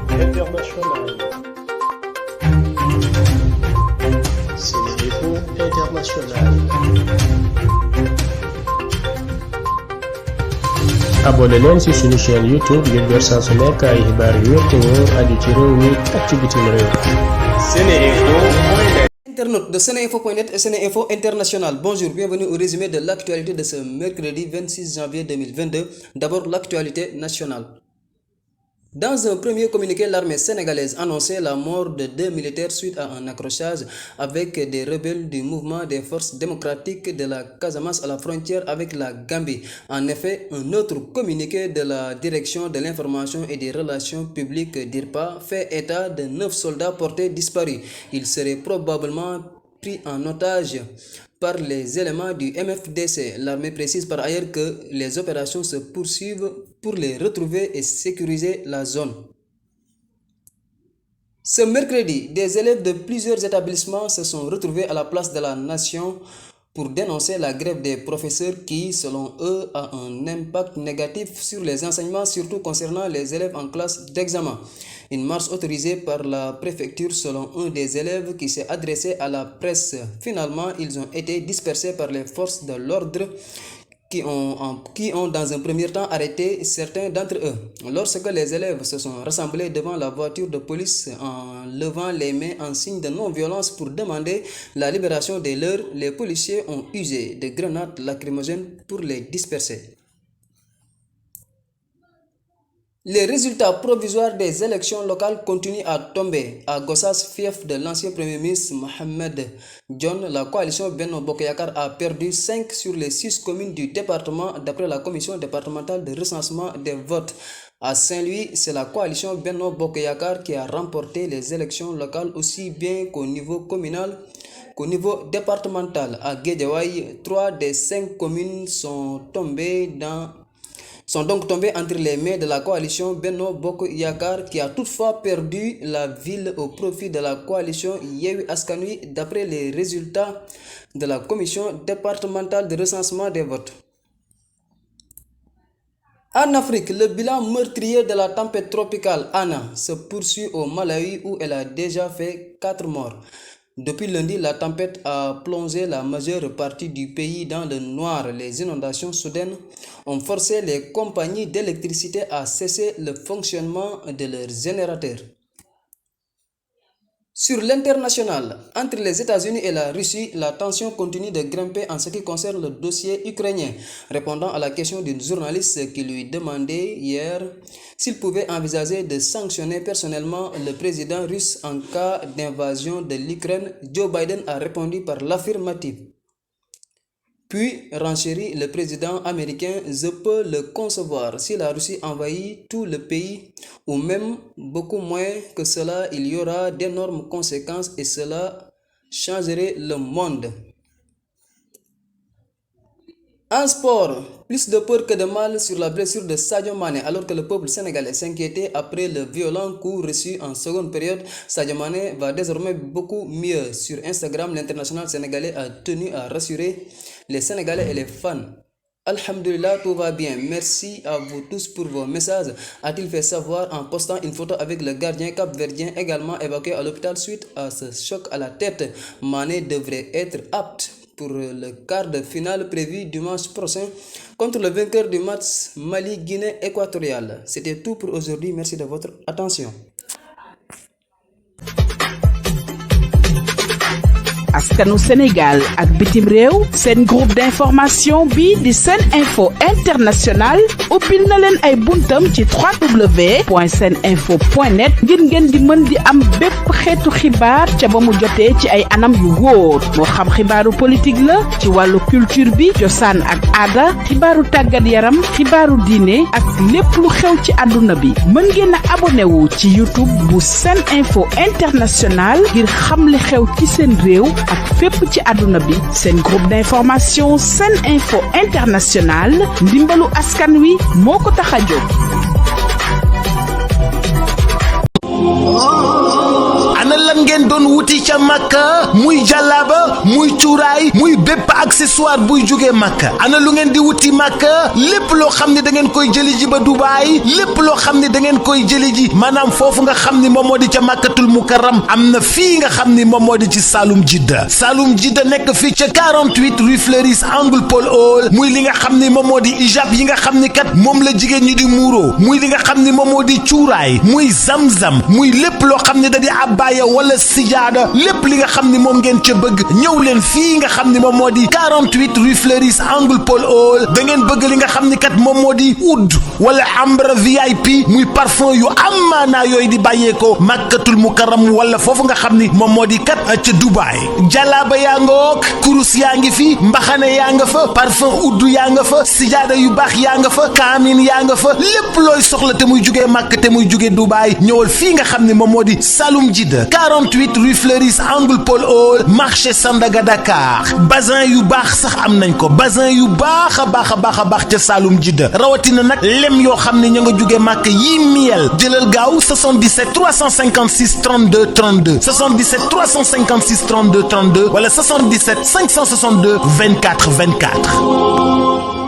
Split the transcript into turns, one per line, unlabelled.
International. SeneInfo International. abonné leen ci suñu chaîne YouTube ngir jot saa su nekk ay xibaar yu wér te wóor aju ci réew mi ak ci bitim réew. SeneInfo.net.
Internautes de SeneInfo.net et SeneInfo International, bonjour, bienvenue au résumé de l'actualité de ce mercredi 26 janvier 2022. D'abord, l'actualité nationale. Dans un premier communiqué, l'armée sénégalaise annonçait la mort de 2 militaires suite à un accrochage avec des rebelles du mouvement des forces démocratiques de la Casamance à la frontière avec la Gambie. En effet, un autre communiqué de la Direction de l'information et des relations publiques (DIRPA) fait état de 9 soldats portés disparus. Ils seraient probablement pris en otage par les éléments du MFDC. L'armée précise par ailleurs que les opérations se poursuivent pour les retrouver et sécuriser la zone. Ce mercredi, des élèves de plusieurs établissements se sont retrouvés à la place de la Nation pour dénoncer la grève des professeurs qui, selon eux, a un impact négatif sur les enseignements, surtout concernant les élèves en classe d'examen. Une marche autorisée par la préfecture selon un des élèves qui s'est adressé à la presse. Finalement, ils ont été dispersés par les forces de l'ordre qui ont dans un premier temps arrêté certains d'entre eux. Lorsque les élèves se sont rassemblés devant la voiture de police en levant les mains en signe de non-violence pour demander la libération des leurs, les policiers ont usé de grenades lacrymogènes pour les disperser. Les résultats provisoires des élections locales continuent à tomber. À Gossas, fief de l'ancien Premier ministre Mohamed Dionne, la coalition Benno Bokk Yakaar a perdu 5 sur les 6 communes du département d'après la commission départementale de recensement des votes. À Saint-Louis, c'est la coalition Benno Bokk Yakaar qui a remporté les élections locales aussi bien qu'au niveau communal qu'au niveau départemental. À Guédiawaye, 3 des 5 communes sont donc tombés entre les mains de la coalition Benno Bokk Yakaar qui a toutefois perdu la ville au profit de la coalition Yewwi Askan Wi d'après les résultats de la commission départementale de recensement des votes. En Afrique, le bilan meurtrier de la tempête tropicale Ana se poursuit au Malawi où elle a déjà fait 4 morts. Depuis lundi, la tempête a plongé la majeure partie du pays dans le noir. Les inondations soudaines ont forcé les compagnies d'électricité à cesser le fonctionnement de leurs générateurs. Sur l'international, entre les États-Unis et la Russie, la tension continue de grimper en ce qui concerne le dossier ukrainien. Répondant à la question d'une journaliste qui lui demandait hier s'il pouvait envisager de sanctionner personnellement le président russe en cas d'invasion de l'Ukraine, Joe Biden a répondu par l'affirmative. Puis renchérit le président américain: je peux le concevoir. Si la Russie envahit tout le pays, ou même beaucoup moins que cela, il y aura d'énormes conséquences et cela changerait le monde. En sport, plus de peur que de mal sur la blessure de Sadio Mané alors que le peuple sénégalais s'inquiétait après le violent coup reçu en seconde période. Sadio Mané va désormais beaucoup mieux. Sur Instagram, l'international sénégalais a tenu à rassurer les Sénégalais et les fans. Alhamdulillah, tout va bien. Merci à vous tous pour vos messages, a-t-il fait savoir en postant une photo avec le gardien capverdien également évacué à l'hôpital suite à ce choc à la tête. Mané devrait être apte pour le quart de finale prévu dimanche prochain contre le vainqueur du match Mali-Guinée équatoriale. C'était tout pour aujourd'hui. Merci de votre attention.
askanu Sénégal ak bitim réew seen groupe d'information bi di SeneInfo International ubbil na leen ay buntam ci www.seneinfo.net ngir ngeen di mën di am bépp xeetu xibaar ca ba mu jotee ci ay anam yu wóor moo xam xibaaru politique la ci wàllu culture bi cosaan ak aada xibaaru tàggat yaram xibaaru diine ak lépp lu xew ci àdduna bi mën ngeen a abonné wu ci YouTube bu SeneInfo International ngir xam li xew ci seen réew ak fépp ci àdduna bi. seen groupe d'information SeneInfo International ndimbalu askan wi moo ko tax a jóg.
ana lan ngeen doon wuti ca Makka muy jàllaaba muy cuuraay muy bépp accessoire buy jógee Makka. ana lu ngeen di wuti Makka lépp loo xam ne da ngeen koy jëli ji ba Dubaay lépp loo xam ne da ngeen koy jëli ji maanaam foofu nga xam ni moom moo di ca Makkatul Mukarram am na fii nga xam ni moom moo di ci Saloum Jidda nekk fii ca 48 rue Fleuris angle Paul Hall muy li nga xam ni moom moo di ijab yi nga xam ni kat moom la jigéen ñi di muuro muy li nga xam ni moom moo di cuuraay muy zamzam muy lépp loo xam ne da di abbaaya wala sijaada lépp li nga xam ni moom ngeen ca bëgg ñëw leen fii nga xam ni moom moo di 48 rue Fleuris angle Paul Hall da ngeen bëgg li nga xam ni kat moom moo di oud wala ambre VIP muy parfum yu amaanaa yooyu di bàyyeekoo Makkatul Mukarram wala foofu nga xam ni moom moo di kat ca Dubaay jalaaba yaa ngoog kurus yaa ngi fi mbaxane yaa nga fa parfum oud yaa nga fa sijaada yu baax yaa nga fa kaamin yaa nga fa lépp looy soxla te muy jugee Makka te muy jugee Dubaay ñëwal fii nga xam ni moom moo di Saloum Jidda 48 rue Fleuris angle Paul Hall marché Sandaga Dakar bazin yu baax sax am nañ ko bazin yu baax a baax ca Saloum Jidda rawatina nag lem yoo xam ne ña nga jugee Makka yii miel jëlal gaaw 77 356 32 32 77 356 32 32 wala 77 562 24 24